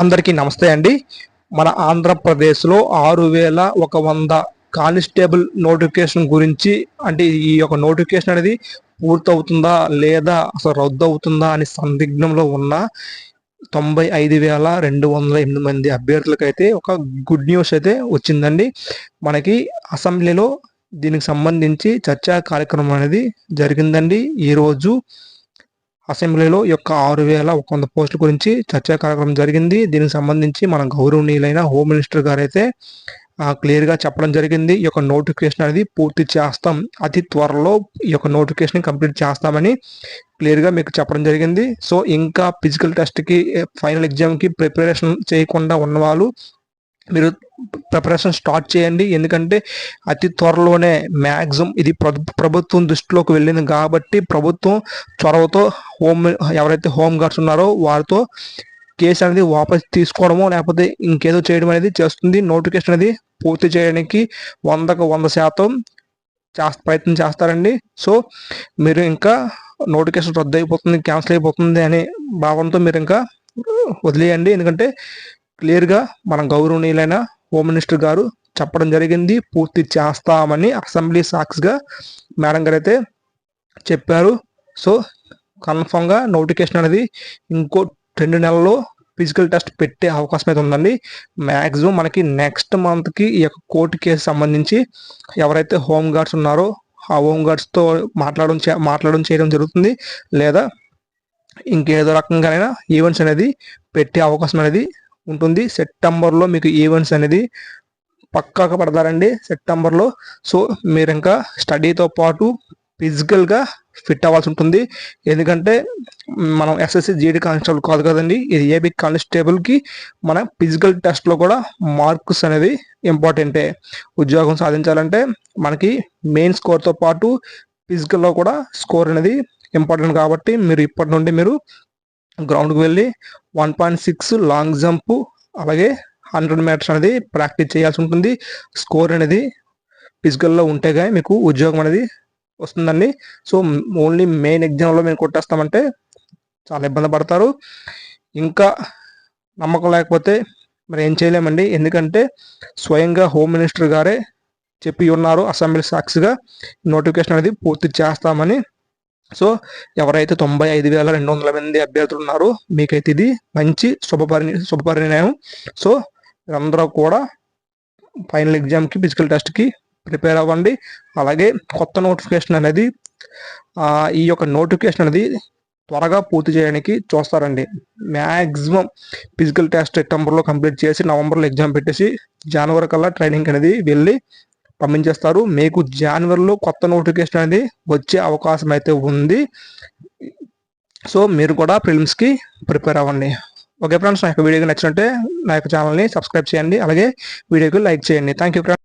అందరికీ నమస్తే అండి. మన ఆంధ్రప్రదేశ్లో 6100 కానిస్టేబుల్ నోటిఫికేషన్ గురించి, అంటే ఈ యొక్క నోటిఫికేషన్ అనేది పూర్తవుతుందా లేదా అసలు రద్దు అవుతుందా అని సందిగ్ధంలో ఉన్న 95,208 మంది అభ్యర్థులకైతే ఒక గుడ్ న్యూస్ అయితే వచ్చిందండి. మనకి అసెంబ్లీలో దీనికి సంబంధించి చర్చా కార్యక్రమం అనేది జరిగిందండి. ఈరోజు అసెంబ్లీలో యొక్క 6,100 పోస్టుల గురించి చర్చా కార్యక్రమం జరిగింది. దీనికి సంబంధించి మన గౌరవనీయులైన హోమ్ మినిస్టర్ గారు అయితే క్లియర్గా చెప్పడం జరిగింది. ఈ యొక్క నోటిఫికేషన్ అనేది పూర్తి చేస్తాం, అతి త్వరలో ఈ యొక్క నోటిఫికేషన్ కంప్లీట్ చేస్తామని క్లియర్గా మీకు చెప్పడం జరిగింది. సో ఇంకా ఫిజికల్ టెస్ట్కి, ఫైనల్ ఎగ్జామ్కి ప్రిపరేషన్ చేయకుండా ఉన్నవాళ్ళు మీరు ప్రిపరేషన్ స్టార్ట్ చేయండి. ఎందుకంటే అతి త్వరలోనే మ్యాక్సిమం ఇది ప్రభుత్వం దృష్టిలోకి వెళ్ళింది కాబట్టి ప్రభుత్వం చొరవతో ఎవరైతే హోమ్ గార్డ్స్ ఉన్నారో వారితో కేసు అనేది వాపస్ తీసుకోవడమో లేకపోతే ఇంకేదో చేయడం అనేది చేస్తుంది. నోటిఫికేషన్ అనేది పూర్తి చేయడానికి 100కు 100% ప్రయత్నం చేస్తారండి. సో మీరు ఇంకా నోటిఫికేషన్ రద్దు అయిపోతుంది, క్యాన్సిల్ అయిపోతుంది అనే భావంతో మీరు ఇంకా వదిలేయండి. ఎందుకంటే క్లియర్గా మన గౌరవనీయులైన హోమ్ మినిస్టర్ గారు చెప్పడం జరిగింది, పూర్తి చేస్తామని అసెంబ్లీ సాక్షిగా మేడం గారు అయితే చెప్పారు. సో కన్ఫామ్గా నోటిఫికేషన్ అనేది ఇంకో 2 నెలల్లో ఫిజికల్ టెస్ట్ పెట్టే అవకాశం అయితే ఉందండి. మ్యాక్సిమం మనకి నెక్స్ట్ మంత్కి ఈ యొక్క కోర్టు కేసు సంబంధించి ఎవరైతే హోమ్ గార్డ్స్ ఉన్నారో ఆ హోమ్ గార్డ్స్తో మాట్లాడడం చేయడం జరుగుతుంది, లేదా ఇంకేదో రకంగానైనా ఈవెంట్స్ అనేది పెట్టే అవకాశం అనేది ఉంటుంది. సెప్టెంబర్లో మీకు ఈవెంట్స్ అనేది పక్కాగా పడతారండి సెప్టెంబర్లో. సో మీరు ఇంకా స్టడీతో పాటు ఫిజికల్గా ఫిట్ అవ్వాల్సి ఉంటుంది. ఎందుకంటే మనం ఎస్ఎస్సి జీడీ కానిస్టేబుల్ కాదు కదండి, ఇది ఏబీ కానిస్టేబుల్కి మన ఫిజికల్ టెస్ట్లో కూడా మార్క్స్ అనేది ఇంపార్టెంటే. ఉద్యోగం సాధించాలంటే మనకి మెయిన్ స్కోర్తో పాటు ఫిజికల్లో కూడా స్కోర్ అనేది ఇంపార్టెంట్ కాబట్టి మీరు ఇప్పటి నుండి మీరు గ్రౌండ్కి వెళ్ళి 1.6 లాంగ్ జంప్ అలాగే 100 మీటర్స్ అనేది ప్రాక్టీస్ చేయాల్సి ఉంటుంది. స్కోర్ అనేది ఫిజికల్లో ఉంటే కానీ మీకు ఉద్యోగం అనేది వస్తుందండి. సో ఓన్లీ మెయిన్ ఎగ్జామ్లో మేము కొట్టేస్తామంటే చాలా ఇబ్బంది పడతారు. ఇంకా నమ్మకం లేకపోతే మరి ఏం చేయలేమండి. ఎందుకంటే స్వయంగా హోమ్ మినిస్టర్ గారే చెప్పి ఉన్నారు అసెంబ్లీ సాక్షిగా నోటిఫికేషన్ అనేది పూర్తి చేస్తామని. సో ఎవరైతే 95,200 మంది అభ్యర్థులు ఉన్నారో మీకైతే ఇది మంచి శుభపరిణామం. సో మీరందరూ కూడా ఫైనల్ ఎగ్జామ్కి, ఫిజికల్ టెస్ట్కి ప్రిపేర్ అవ్వండి. అలాగే కొత్త నోటిఫికేషన్ అనేది ఈ యొక్క నోటిఫికేషన్ అనేది త్వరగా పూర్తి చేయడానికి చూస్తారండి. మ్యాక్సిమం ఫిజికల్ టెస్ట్ సెప్టెంబర్లో కంప్లీట్ చేసి నవంబర్లో ఎగ్జామ్ పెట్టేసి జనవరి కల్లా ట్రైనింగ్ అనేది వెళ్ళి పంపించేస్తారు. మీకు జనవరిలో కొత్త నోటిఫికేషన్ అనేది వచ్చే అవకాశం అయితే ఉంది. సో మీరు కూడా ప్రిలిమ్స్కి ప్రిపేర్ అవ్వండి. ఓకే ఫ్రెండ్స్, నా యొక్క వీడియోకి నచ్చినట్టే నా యొక్క ఛానల్ని సబ్స్క్రైబ్ చేయండి, అలాగే వీడియోకి లైక్ చేయండి. Thank you friends.